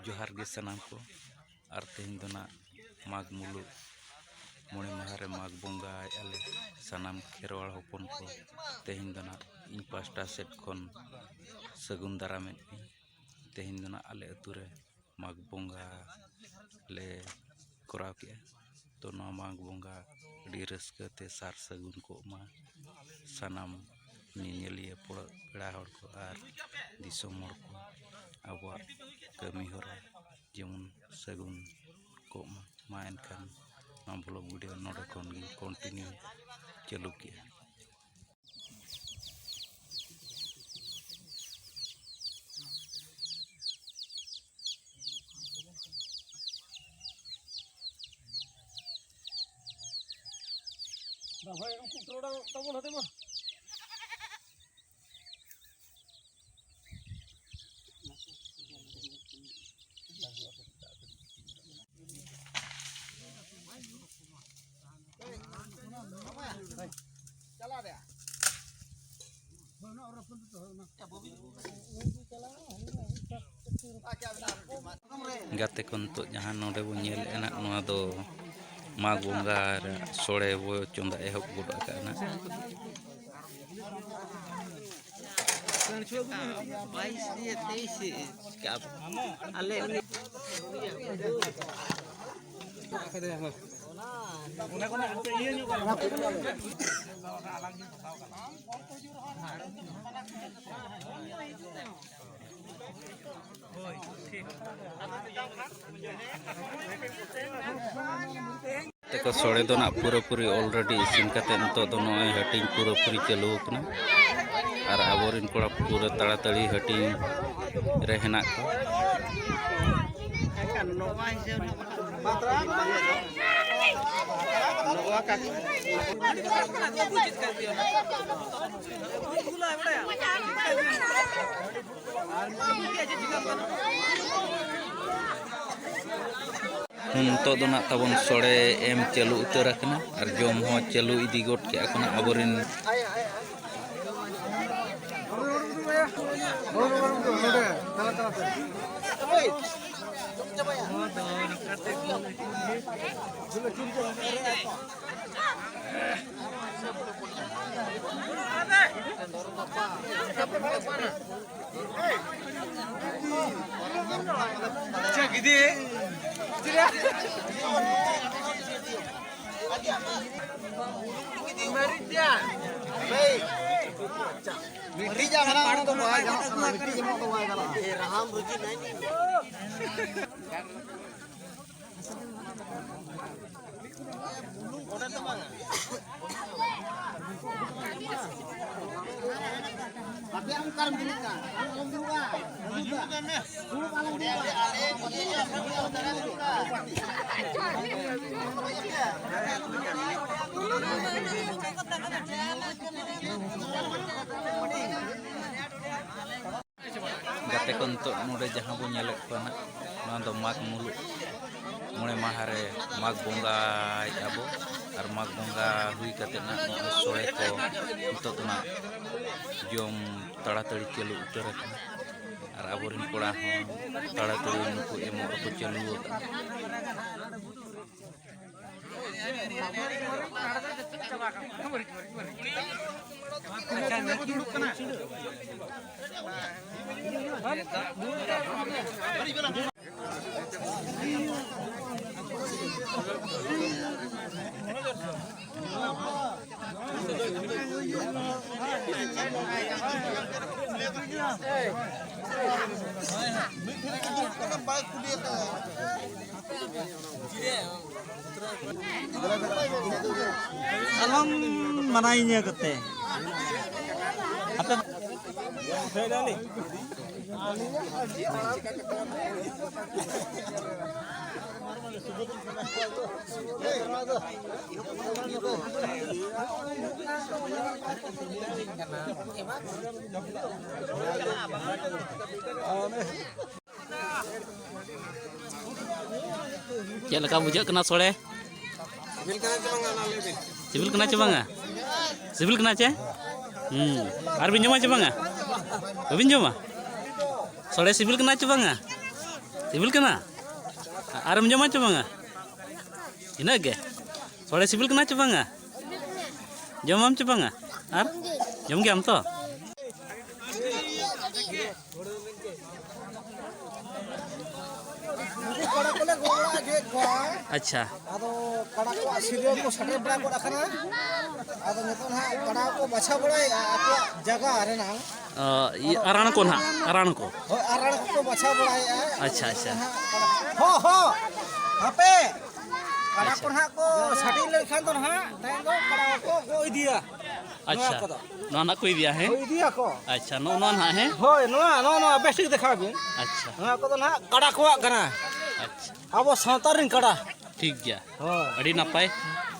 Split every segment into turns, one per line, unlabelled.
जोहार गे सनाम को और तेहन दो ना माघ मुलुग मोड़े माह माघ बंगा आले सनाम खेरवाड़ हपन को तेहन दो ना इन पास्टा सेट खन सगुन दारामें तेहन दो ना आले अतुरे माघ बंगा ले कराव के तो ना माघ बंगा अड़ी रस्कते सार सगुन को मा सनाम नियलिए पेड़ा हड़ को और दिसोम हड़ को अब कमी हरा जेमन सगुन को मा एनखान ना ब्लॉग वीडियो नोडे खन कंटिन्यू चालू किया। गाते को तो जहाँ नोडे बो नेल एना नोआ दो माघ बंगा सोड़े बो चंदा एहब गोड आकाना
22 dia 23 kap ale ni
तको सोड़े दो ना पूरा पूरी ऑलरेडी इसिन काते नतो दो नय हटिंग पूरा पूरी चालू कना और आबोरिन कोड़ा पूरा ताड़ाताड़ी हटिंग रे हेना को तो दो ना तबन सोड़े एम चालू उतर रखना और जम हो चालू इदी गोट के अखना आबोरिन
मिट्टी jangan orang tu buat jangan मिट्टी jangan tu buat kalau raham rugi naik orang tu mana tapi am karam dilikan am dilikan dulu kalam dia
गाते को तो नोडे जहाँ बो नेल कोना ना दो माघ मुलुग मोड़े माहारे माघ बंगा आबो और माघ बंगा हुई काते ना सोड़े को तो ना जम ताड़ाताड़ी चालू उतर और आबोरिन कोड़ा हो ताड़ाताड़ी नुकु एमो को चालू
Alam manainya kete. Apa? Saya dali.
Cek lekam bujak kena soleh. Sibil kena coba nggak? Sibil kena cek? Arbin coba nggak? Arbin coba? Soleh sibil kena coba nggak?
सिविल कना आरम जमा च बांगा इना गे सोड़े सिविल कना च बांगा जमाम च बांगा आर जम गया हम तो
कड़ा कोले गोला जे को
अच्छा
आदो कड़ा को सिरियो को सटे बड़ा को रखना आदो नितन हा कड़ा को बछा बड़ाय आपो जगह रे ना
अराण को ना अराण को
हो आरण को बछा बड़ाय
अच्छा अच्छा
हो हापे कड़ा को हा को सटी ले खान तो हा तय दो कड़ा को कोई दिया
अच्छा नोना कोई दिया है
कोई दिया को
अच्छा नो नो ना है
होय नो बेस्ट देखा बिन
अच्छा
हा को ना कड़ा को कना
अच्छा
अब सावतारिन कड़ा
ठीक गया
हो
अड़ी नपाय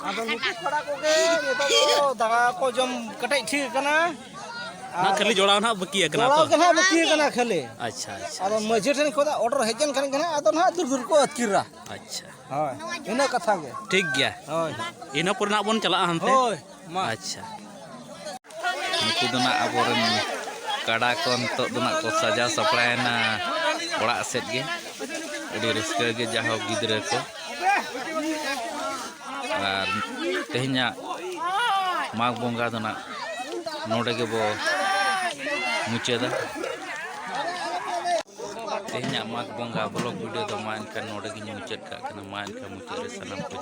आदो नुकु कड़ा को के तो दगा को जम कटाई ठीक कना
ना खाली जोड़ाव ना बकी है
जोड़ा
तो
के ना बकी कना खाली
अच्छा अच्छा
आदो मजे ठन को ऑर्डर हेजन खान कना आदो ना दूर दूर को अतकिरा
अच्छा
होय इना कथा गे
ठीक गया
होय
इना पर ना बोन चला हनते
होय मा
अच्छा
नुकु दो ना आबोरन कड़ा को तो दो ना को सजा सपड़ायना ओड़ा सेट गे अड़ी रस्का गे जाहो गिद्रा को और तेहना माघ बोंगा दो ना नोडे के बो मुचेदा तेहना माघ बोंगा ब्लॉग वीडियो दो मान का नोडे के मुचेद का मुचेद रे सनम को